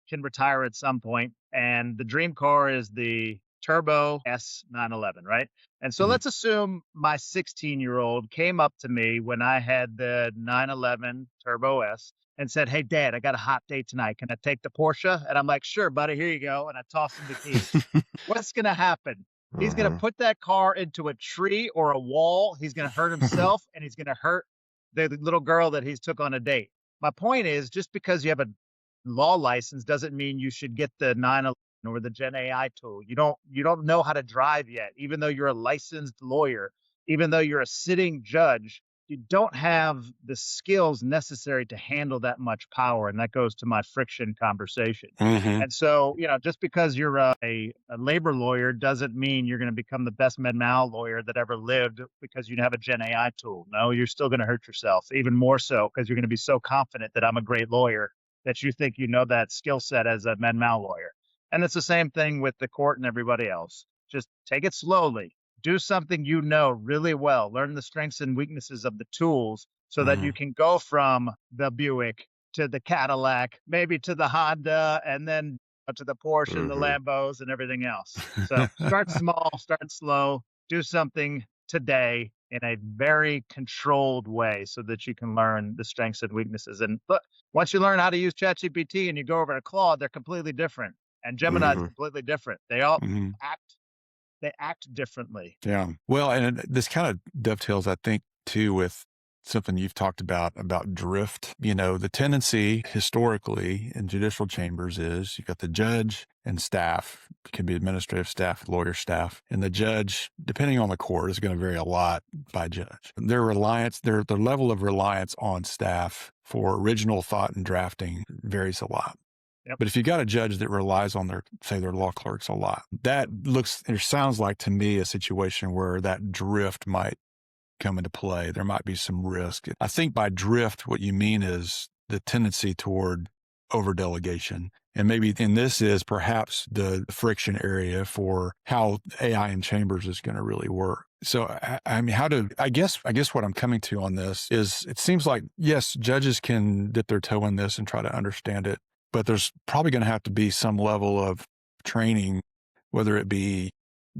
can retire at some point, and the dream car is the Turbo S911, right? And so Mhm. let's assume my 16-year-old came up to me when I had the 911 Turbo S and said, "Hey, Dad, I got a hot date tonight. Can I take the Porsche?" And I'm like, "Sure, buddy, here you go." And I toss him the keys. What's going to happen? He's going to Mhm. put that car into a tree or a wall. He's going to hurt himself, and he's going to hurt the little girl that he's took on a date. My point is, just because you have a law license doesn't mean you should get the 911 or the Gen AI tool. You don't know how to drive yet, even though you're a licensed lawyer, even though you're a sitting judge. You don't have the skills necessary to handle that much power, and that goes to my friction conversation. Mhm. And so, just because you're a labor lawyer doesn't mean you're going to become the best med mal lawyer that ever lived because you have a Gen AI tool. No, you're still going to hurt yourself, even more so because you're going to be so confident that I'm a great lawyer that you think you know that skill set as a med mal lawyer. And it's the same thing with the court and everybody else. Just take it slowly. Do something you know really well. Learn the strengths and weaknesses of the tools so that you Mhm. can go from the Buick to the Cadillac, maybe to the Honda, and then to the Porsche and the Mhm. Lambos and everything else. So start small, start slow, do something today in a very controlled way so that you can learn the strengths and weaknesses. And look, once you learn how to use ChatGPT and you go over to Claude, they're completely different. And Gemini is Mhm. completely different. They all Mhm. act differently. Yeah. Well, and this kind of dovetails, I think, too, with something you've talked about drift. The tendency historically in judicial chambers is you've got the judge and staff. It can be administrative staff, lawyer staff, and the judge, depending on the court, is going to vary a lot by judge. Their level of reliance on staff for original thought and drafting varies a lot. Yep. But if you got a judge that relies on their law clerks a lot, that sounds like to me a situation where that drift might come into play. There might be some risk. I think by drift, what you mean is the tendency toward overdelegation. And maybe, and this is perhaps the friction area for how AI in chambers is going to really work. So, I mean, I guess what I'm coming to on this is it seems like, yes, judges can dip their toe in this and try to understand it, but there's probably going to have to be some level of training, whether it be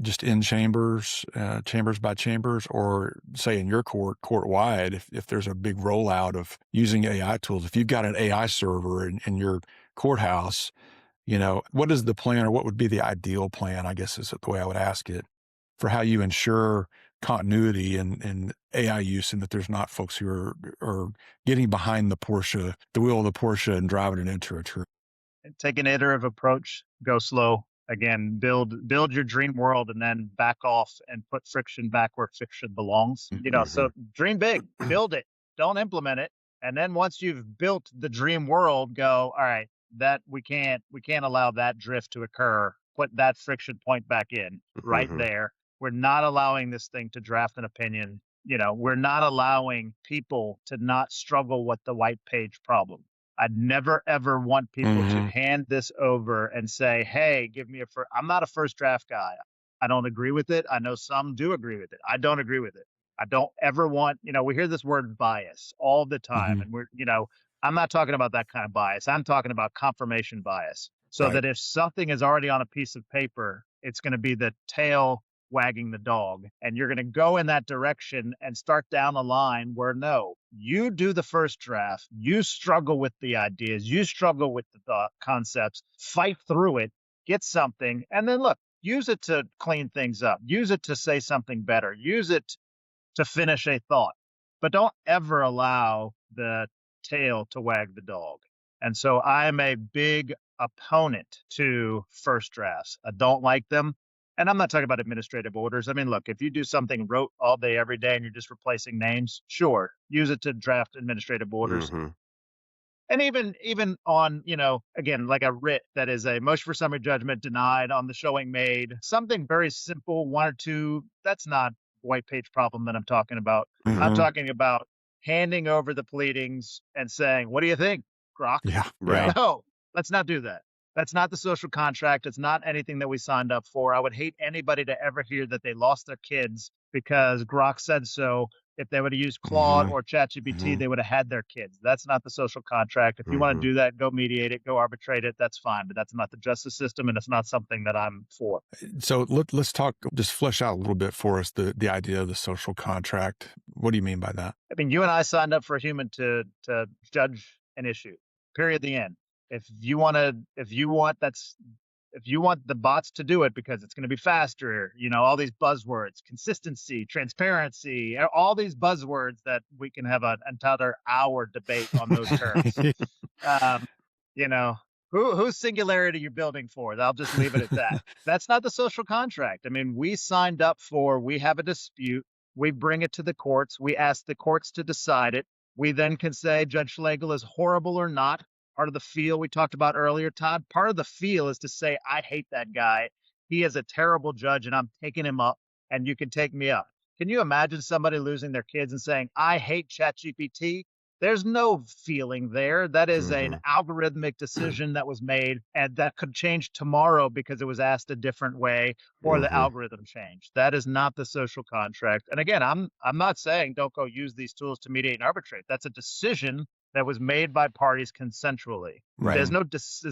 just in chambers, chambers by chambers, or say in your court wide, if there's a big rollout of using AI tools. If you've got an AI server in your courthouse, what is the plan, or what would be the ideal plan, I guess is the way I would ask it, for how you ensure continuity and AI use, and that there's not folks who are getting behind the wheel of the Porsche and driving it into a tree. Take an iterative approach, go slow. Again, build your dream world and then back off and put friction back where friction belongs. So Mhm. dream big, build it, don't implement it. And then once you've built the dream world, go, all right, that we can't allow that drift to occur. Put that friction point back in right Mhm. there. We're not allowing this thing to draft an opinion. We're not allowing people to not struggle with the white page problem. I'd never, ever want people to Mm-hmm. hand this over and say, hey, give me I'm not a first draft guy. I don't agree with it. I know some do agree with it. I don't agree with it. I don't ever want, we hear this word bias all the time. Mm-hmm. And I'm not talking about that kind of bias. I'm talking about confirmation bias. So Right. that if something is already on a piece of paper, it's going to be the tail wagging the dog. And you're going to go in that direction and start down the line where no, you do the first draft, you struggle with the ideas, you struggle with the thought concepts, fight through it, get something, and then look, use it to clean things up, use it to say something better, use it to finish a thought. But don't ever allow the tail to wag the dog. And so I'm a big opponent to first drafts. I don't like them. And I'm not talking about administrative orders. I mean, look, if you do something rote all day, every day, and you're just replacing names, sure, use it to draft administrative orders. Mhm. And even on, again, like a writ that is a motion for summary judgment denied on the showing made, something very simple, one or two, that's not white page problem that I'm talking about. I'm Mm-hmm. talking about handing over the pleadings and saying, what do you think, Grok? Yeah. Right. No, let's not do that. That's not the social contract. It's not anything that we signed up for. I would hate anybody to ever hear that they lost their kids because Grok said so. If they would have used Claude or ChatGPT, they would have had their kids. That's not the social contract. If you want to do that, go mediate it, go arbitrate it. That's fine. But that's not the justice system, and it's not something that I'm for. So let's talk, just flesh out a little bit for us the idea of the social contract. What do you mean by that? I mean, you and I signed up for a human to judge an issue. Period. The end. If you want the bots to do it because it's going to be faster, all these buzzwords, consistency, transparency, all these buzzwords that we can have an entire hour debate on those terms. Whose singularity you're building for? I'll just leave it at that. That's not the social contract. I mean, we signed up for, we have a dispute. We bring it to the courts. We ask the courts to decide it. We then can say Judge Schlegel is horrible or not. Part of the feel we talked about earlier, Todd, part of the feel is to say, I hate that guy. He is a terrible judge and I'm taking him up and you can take me up. Can you imagine somebody losing their kids and saying, I hate ChatGPT? There's no feeling there. That is an algorithmic decision that was made and that could change tomorrow because it was asked a different way or the algorithm changed. That is not the social contract. And again, I'm not saying don't go use these tools to mediate and arbitrate. That's a decision that was made by parties consensually. Right. There's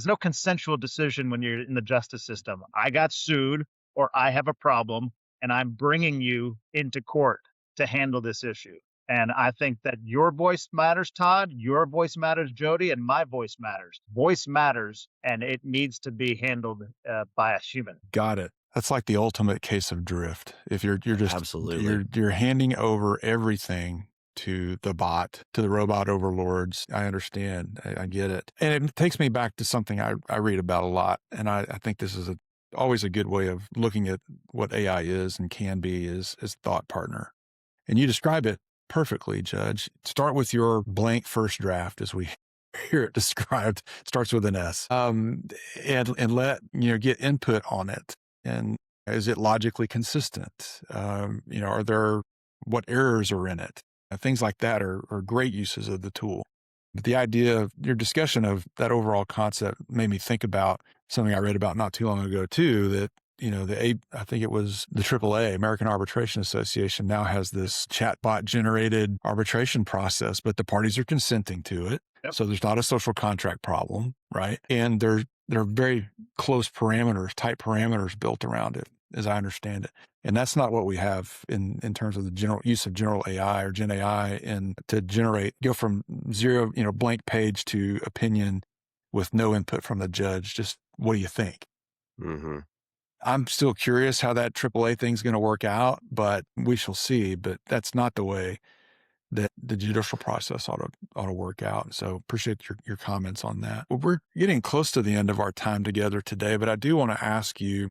no consensual decision when you're in the justice system. I got sued or I have a problem and I'm bringing you into court to handle this issue. And I think that your voice matters, Todd, your voice matters, Jody, and my voice matters. Voice matters, and it needs to be handled by a human. Got it. That's like the ultimate case of drift. If you're just Absolutely. you're handing over everything to the bot, to the robot overlords. I understand. I get it. And it takes me back to something I read about a lot. And I think this is always a good way of looking at what AI is and can be is thought partner. And you describe it perfectly, Judge. Start with your blank first draft as we hear it described. Starts with an S. And let, get input on it. And is it logically consistent? What errors are in it? Things like that are great uses of the tool. But the idea of your discussion of that overall concept made me think about something I read about not too long ago too, that, I think it was the AAA, American Arbitration Association, now has this chatbot generated arbitration process, but the parties are consenting to it. Yep. So there's not a social contract problem, right? And there are very close parameters, tight parameters built around it, as I understand it. And that's not what we have in terms of the general use of general AI or Gen AI and to go from zero, blank page to opinion with no input from the judge. Just what do you think? I'm still curious how that AAA thing's going to work out, but we shall see. But that's not the way that the judicial process ought to work out. So appreciate your comments on that. Well, we're getting close to the end of our time together today, but I do want to ask you,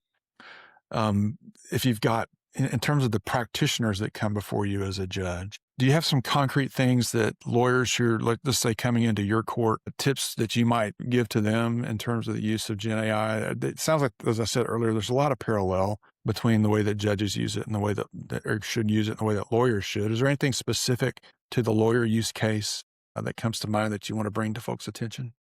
if you've got, in terms of the practitioners that come before you as a judge, do you have some concrete things that lawyers who are, let's say, coming into your court, tips that you might give to them in terms of the use of Gen AI? It sounds like, as I said earlier, there's a lot of parallel between the way that judges use it and the way or should use it and the way that lawyers should. Is there anything specific to the lawyer use case that comes to mind that you want to bring to folks' attention?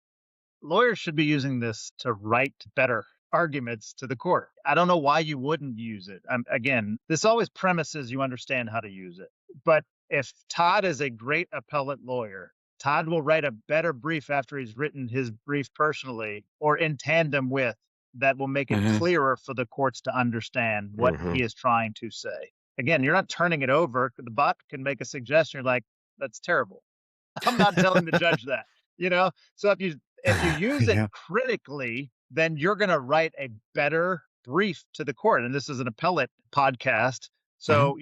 Lawyers should be using this to write better arguments to the court. I don't know why you wouldn't use it. Again, this always premises you understand how to use it. But if Todd is a great appellate lawyer, Todd will write a better brief after he's written his brief personally or in tandem with that will make it clearer for the courts to understand what he is trying to say. Again, you're not turning it over. The bot can make a suggestion. You're like, that's terrible. I'm not telling the judge that, So if you use it critically, then you're going to write a better brief to the court. And this is an appellate podcast. So,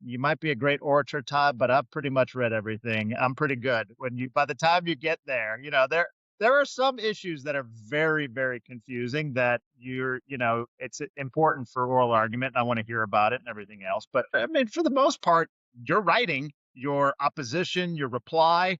you might be a great orator, Todd, but I've pretty much read everything. I'm pretty good. By the time you get there, there are some issues that are very, very confusing that it's important for oral argument. And I want to hear about it and everything else. But I mean, for the most part, you're writing your opposition, your reply,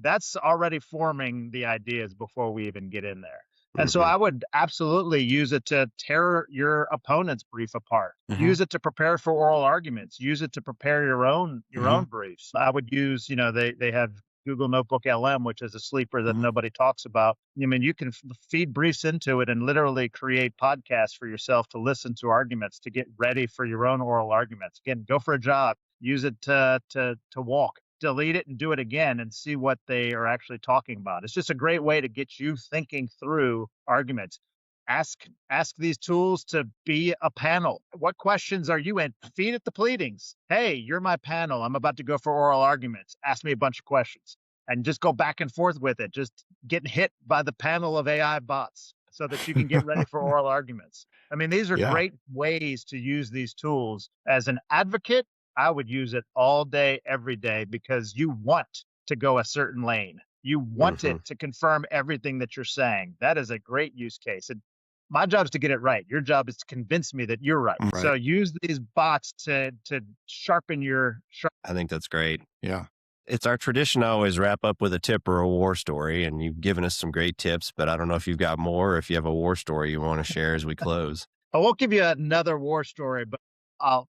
that's already forming the ideas before we even get in there. And so I would absolutely use it to tear your opponent's brief apart. Use it to prepare for oral arguments. Use it to prepare your own briefs. I would use, they have Google Notebook LM, which is a sleeper that nobody talks about. I mean, you can feed briefs into it and literally create podcasts for yourself to listen to arguments, to get ready for your own oral arguments. Again, go for a jog, use it to walk, delete it and do it again and see what they are actually talking about. It's just a great way to get you thinking through arguments. Ask these tools to be a panel. What questions are you in? Feed it the pleadings. Hey, you're my panel. I'm about to go for oral arguments. Ask me a bunch of questions and just go back and forth with it. Just getting hit by the panel of AI bots so that you can get ready for oral arguments. I mean, these are great ways to use these tools. As an advocate, I would use it all day, every day, because you want to go a certain lane. You want it to confirm everything that you're saying. That is a great use case. And my job is to get it right. Your job is to convince me that you're right. So use these bots to sharpen your. I think that's great. Yeah. It's our tradition to always wrap up with a tip or a war story, and you've given us some great tips, but I don't know if you've got more or if you have a war story you want to share as we close. I won't give you another war story, but I'll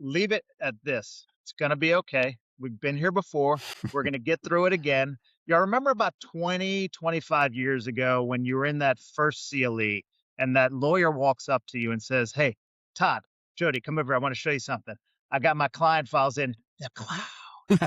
leave it at this. It's going to be okay. We've been here before. We're going to get through it again. Y'all remember about 20, 25 years ago when you were in that first CLE and that lawyer walks up to you and says, hey, Todd, Jody, come over. I want to show you something. I got my client files in the cloud.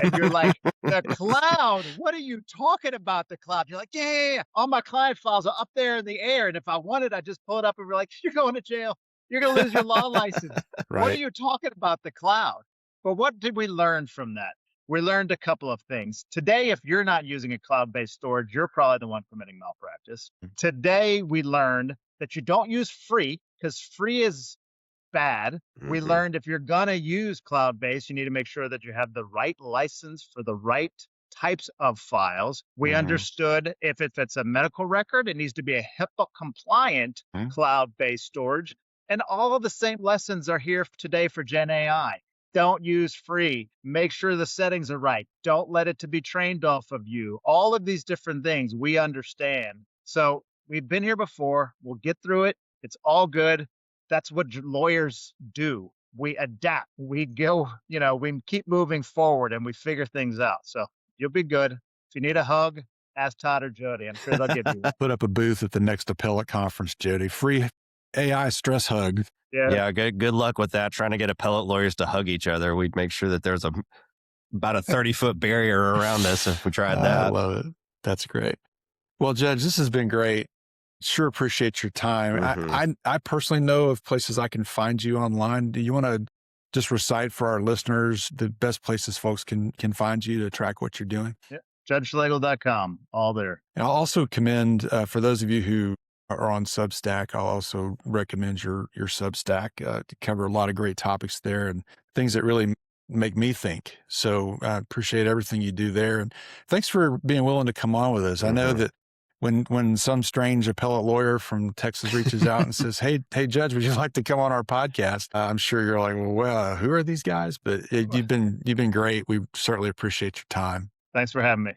And you're like, the cloud? What are you talking about, the cloud? You're like, yeah. All my client files are up there in the air. And if I wanted, I just pull it up and we're like, you're going to jail. You're going to lose your law license. What are you talking about, the cloud? But what did we learn from that? We learned a couple of things. Today, if you're not using a cloud-based storage, you're probably the one committing malpractice. Today, we learned that you don't use free because free is bad. We learned if you're going to use cloud-based, you need to make sure that you have the right license for the right types of files. We understood if it's a medical record, it needs to be a HIPAA-compliant cloud-based storage. And all of the same lessons are here today for Gen AI. Don't use free. Make sure the settings are right. Don't let it to be trained off of you. All of these different things we understand. So we've been here before. We'll get through it. It's all good. That's what lawyers do. We adapt. We go, we keep moving forward and we figure things out. So you'll be good. If you need a hug, ask Todd or Jody. I'm sure they'll give you one. Put up a booth at the next appellate conference, Jody. Free AI stress hug. Yeah, good luck with that. Trying to get appellate lawyers to hug each other. We'd make sure that there's about a 30-foot barrier around us if we tried that. I love it. That's great. Well, Judge, this has been great. Sure appreciate your time. I personally know of places I can find you online. Do you want to just recite for our listeners the best places folks can find you to track what you're doing? Yeah. JudgeSchlegel.com, all there. And I'll also commend, for those of you who are on Substack, I'll also recommend your Substack to cover a lot of great topics there and things that really make me think. So I appreciate everything you do there. And thanks for being willing to come on with us. I know that when some strange appellate lawyer from Texas reaches out and says, hey, Judge, would you like to come on our podcast? I'm sure you're like, well, who are these guys? But you've been great. We certainly appreciate your time. Thanks for having me.